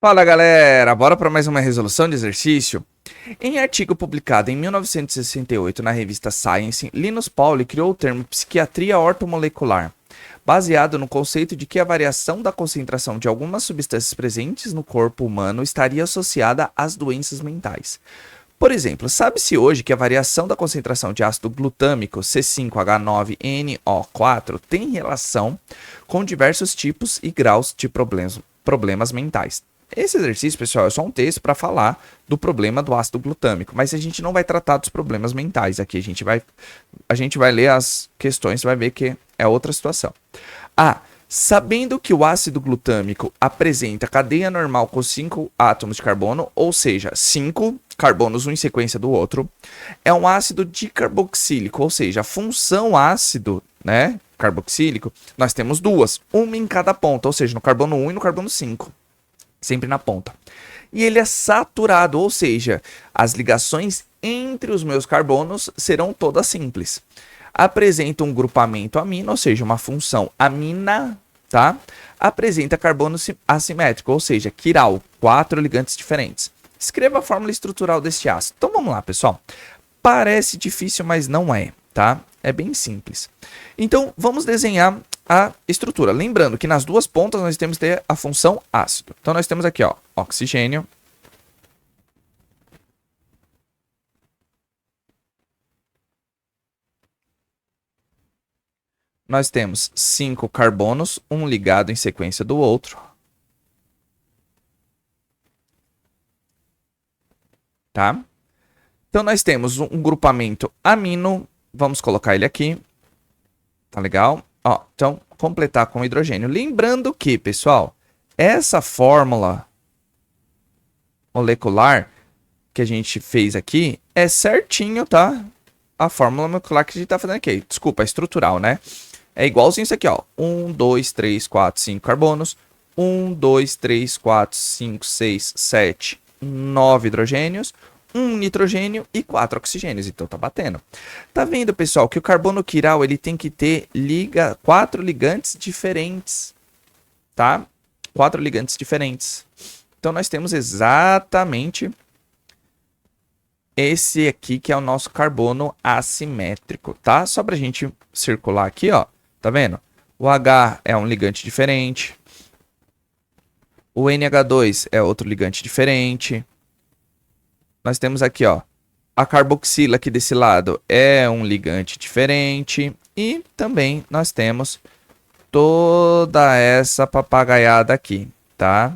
Fala galera, bora para mais uma resolução de exercício? Em artigo publicado em 1968 na revista Science, Linus Pauling criou o termo psiquiatria ortomolecular, baseado no conceito de que a variação da concentração de algumas substâncias presentes no corpo humano estaria associada às doenças mentais. Por exemplo, sabe-se hoje que a variação da concentração de ácido glutâmico C5H9NO4 tem relação com diversos tipos e graus de problemas mentais. Esse exercício, pessoal, é só um texto para falar do problema do ácido glutâmico, mas a gente não vai tratar dos problemas mentais aqui. A gente vai ler as questões e vai ver que é outra situação. Sabendo que o ácido glutâmico apresenta cadeia normal com 5 átomos de carbono, ou seja, 5 carbonos um em sequência do outro, é um ácido dicarboxílico, ou seja, a função ácido, né, carboxílico, nós temos duas, uma em cada ponta, ou seja, no carbono 1 e no carbono 5. Sempre na ponta. E ele é saturado, ou seja, as ligações entre os meus carbonos serão todas simples. Apresenta um grupamento amino, ou seja, uma função amina, tá? Apresenta carbono assimétrico, ou seja, quiral, 4 ligantes diferentes. Escreva a fórmula estrutural deste ácido. Então vamos lá, pessoal. Parece difícil, mas não é, tá? É bem simples. Então vamos desenhar a estrutura. Lembrando que nas duas pontas nós temos que ter a função ácido. Então nós temos aqui, ó, oxigênio. Nós temos 5 carbonos, um ligado em sequência do outro. Tá? Então nós temos um grupamento amino. Vamos colocar ele aqui. Tá legal? Ó, então, completar com hidrogênio. Lembrando que, pessoal, essa fórmula molecular que a gente fez aqui é certinho, tá? A fórmula molecular que a gente tá fazendo aqui. Desculpa, é estrutural, né? É igualzinho isso aqui, ó. 1, 2, 3, 4, 5 carbonos. 1, 2, 3, 4, 5, 6, 7, 9 hidrogênios. 1 nitrogênio e 4 oxigênios. Então tá batendo. Tá vendo, pessoal, que o carbono quiral ele tem que ter 4 ligantes diferentes. Tá? 4 ligantes diferentes. Então nós temos exatamente esse aqui que é o nosso carbono assimétrico, tá? Só pra gente circular aqui, ó. Tá vendo? O H é um ligante diferente. O NH2 é outro ligante diferente. Nós temos aqui, ó, a carboxila aqui desse lado é um ligante diferente. E também nós temos toda essa papagaiada aqui, tá?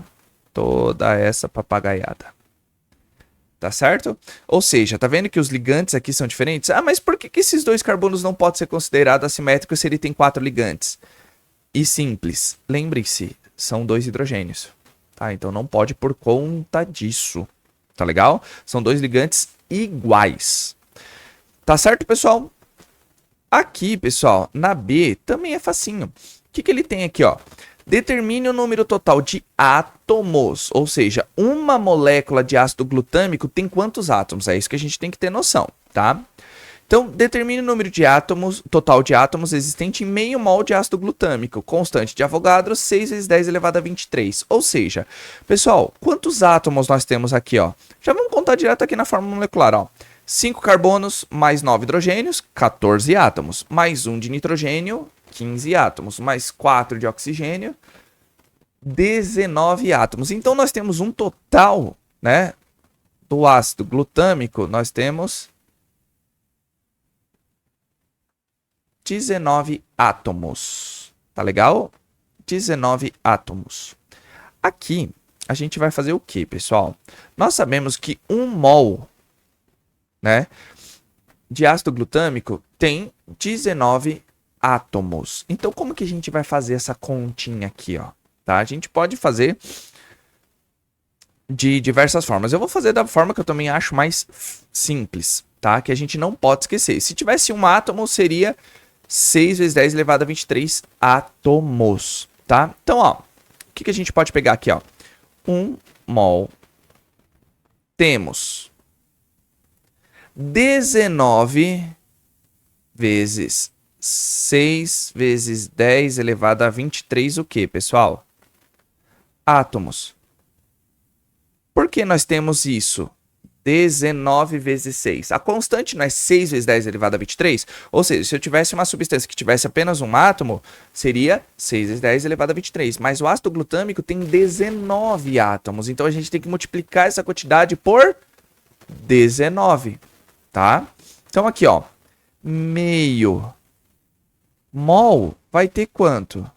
Toda essa papagaiada. Tá certo? Ou seja, tá vendo que os ligantes aqui são diferentes? Ah, mas por que esses dois carbonos não podem ser considerados assimétricos se ele tem 4 ligantes? E simples. Lembre-se, são 2 hidrogênios. Tá? Então não pode por conta disso. Tá legal? São 2 ligantes iguais. Tá certo, pessoal? Aqui, pessoal, na B também é facinho. O que ele tem aqui, ó? Determine o número total de átomos. Ou seja, uma molécula de ácido glutâmico tem quantos átomos? É isso que a gente tem que ter noção, tá? Então, determine o número de átomos, total de átomos existente em meio mol de ácido glutâmico, constante de Avogadro, 6 vezes 10 elevado a 23. Ou seja, pessoal, quantos átomos nós temos aqui, ó? Já vamos contar direto aqui na fórmula molecular, ó. 5 carbonos mais 9 hidrogênios, 14 átomos. Mais 1 de nitrogênio, 15 átomos. Mais 4 de oxigênio, 19 átomos. Então, nós temos um total, né, do ácido glutâmico, nós temos 19 átomos. Tá legal? 19 átomos. Aqui, a gente vai fazer o que, pessoal? Nós sabemos que 1 mol, né, de ácido glutâmico tem 19 átomos. Então, como que a gente vai fazer essa continha aqui, ó? Tá? A gente pode fazer de diversas formas. Eu vou fazer da forma que eu também acho mais simples, tá? Que a gente não pode esquecer. Se tivesse um átomo, seria 6 vezes 10 elevado a 23 átomos, tá? Então, ó, o que a gente pode pegar aqui, ó? 1 mol. Temos 19 vezes 6 vezes 10 elevado a 23 o quê, pessoal? Átomos. Por que nós temos isso? 19 vezes 6. A constante não é 6 vezes 10 elevado a 23? Ou seja, se eu tivesse uma substância que tivesse apenas um átomo, seria 6 vezes 10 elevado a 23. Mas o ácido glutâmico tem 19 átomos. Então a gente tem que multiplicar essa quantidade por 19. Tá? Então aqui, ó. Meio mol vai ter quanto?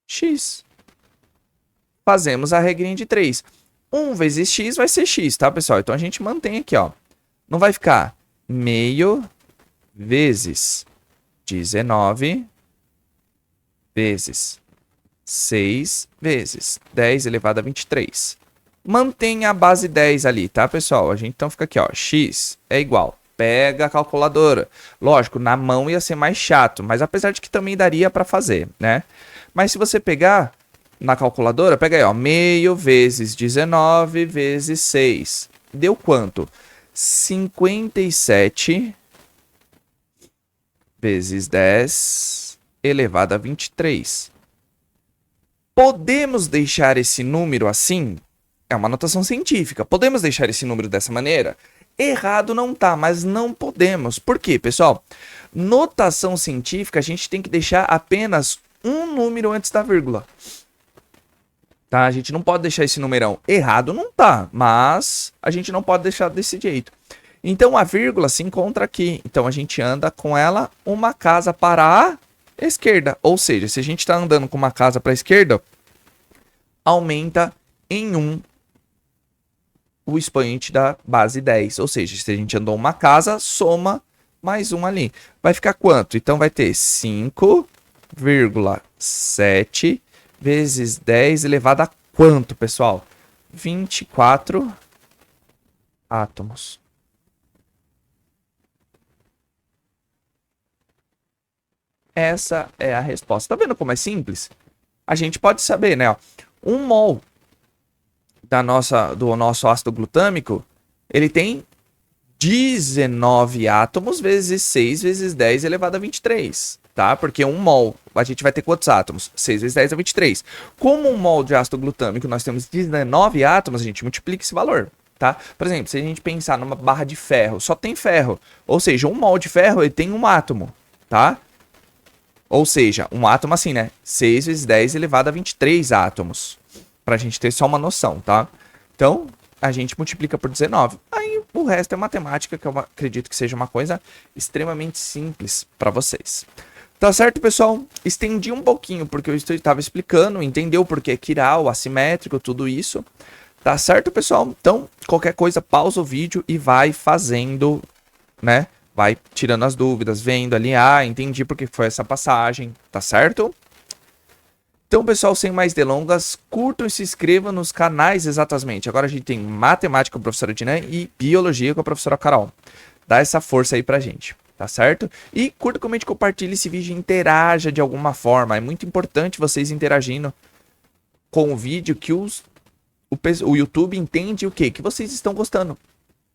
X. Fazemos a regrinha de 3. 1 vezes x vai ser x, tá, pessoal? Então a gente mantém aqui, ó. Não vai ficar meio vezes 19 vezes 6 vezes 10 elevado a 23. Mantém a base 10 ali, tá, pessoal? A gente então fica aqui, ó. X é igual. Pega a calculadora. Lógico, na mão ia ser mais chato, mas apesar de que também daria para fazer, né? Mas se você pegar na calculadora, pega aí, ó, meio vezes 19 vezes 6. Deu quanto? 57 vezes 10 elevado a 23. Podemos deixar esse número assim? É uma notação científica. Podemos deixar esse número dessa maneira? Errado não tá, mas não podemos. Por quê, pessoal? Notação científica, a gente tem que deixar apenas um número antes da vírgula. Tá? A gente não pode deixar esse numerão. Errado não tá, mas a gente não pode deixar desse jeito. Então a vírgula se encontra aqui. Então a gente anda com ela uma casa para a esquerda. Ou seja, se a gente está andando com uma casa para a esquerda, aumenta em 1 o expoente da base 10. Ou seja, se a gente andou uma casa, soma mais 1 ali. Vai ficar quanto? Então vai ter 5,7 vezes 10 elevado a quanto, pessoal? 24 átomos. Essa é a resposta. Tá vendo como é simples? A gente pode saber, né? 1 mol do nosso ácido glutâmico, ele tem 19 átomos vezes 6 vezes 10 elevado a 23, tá? Porque 1 mol, a gente vai ter quantos átomos? 6 vezes 10 é 23. Como 1 mol de ácido glutâmico nós temos 19 átomos, a gente multiplica esse valor, tá? Por exemplo, se a gente pensar numa barra de ferro, só tem ferro. Ou seja, 1 mol de ferro, ele tem 1 átomo, tá? Ou seja, um átomo assim, né? 6 vezes 10 elevado a 23 átomos. Pra gente ter só uma noção, tá? Então, a gente multiplica por 19. Aí, o resto é matemática, que eu acredito que seja uma coisa extremamente simples para vocês. Tá certo, pessoal? Estendi um pouquinho, porque eu estava explicando, entendeu por que quiral, assimétrico, tudo isso. Tá certo, pessoal? Então, qualquer coisa, pausa o vídeo e vai fazendo, né? Vai tirando as dúvidas, vendo ali, entendi por que foi essa passagem, tá certo? Então, pessoal, sem mais delongas, curtam e se inscrevam nos canais exatamente. Agora a gente tem matemática com a professora Dinan e biologia com a professora Carol. Dá essa força aí pra gente, tá certo? E curta, comente, compartilhe esse vídeo e interaja de alguma forma. É muito importante vocês interagindo com o vídeo, que o YouTube entende o quê? Que vocês estão gostando.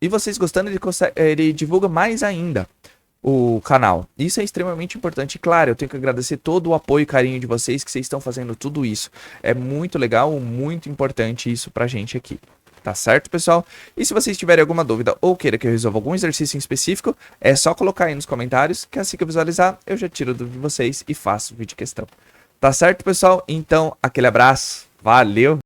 E vocês gostando, ele divulga mais ainda o canal. Isso é extremamente importante. E claro, eu tenho que agradecer todo o apoio e carinho de vocês, que vocês estão fazendo tudo isso. É muito legal, muito importante isso pra gente aqui. Tá certo, pessoal? E se vocês tiverem alguma dúvida ou queira que eu resolva algum exercício em específico, é só colocar aí nos comentários, que assim que eu visualizar, eu já tiro a dúvida de vocês e faço o vídeo questão. Tá certo, pessoal? Então, aquele abraço. Valeu!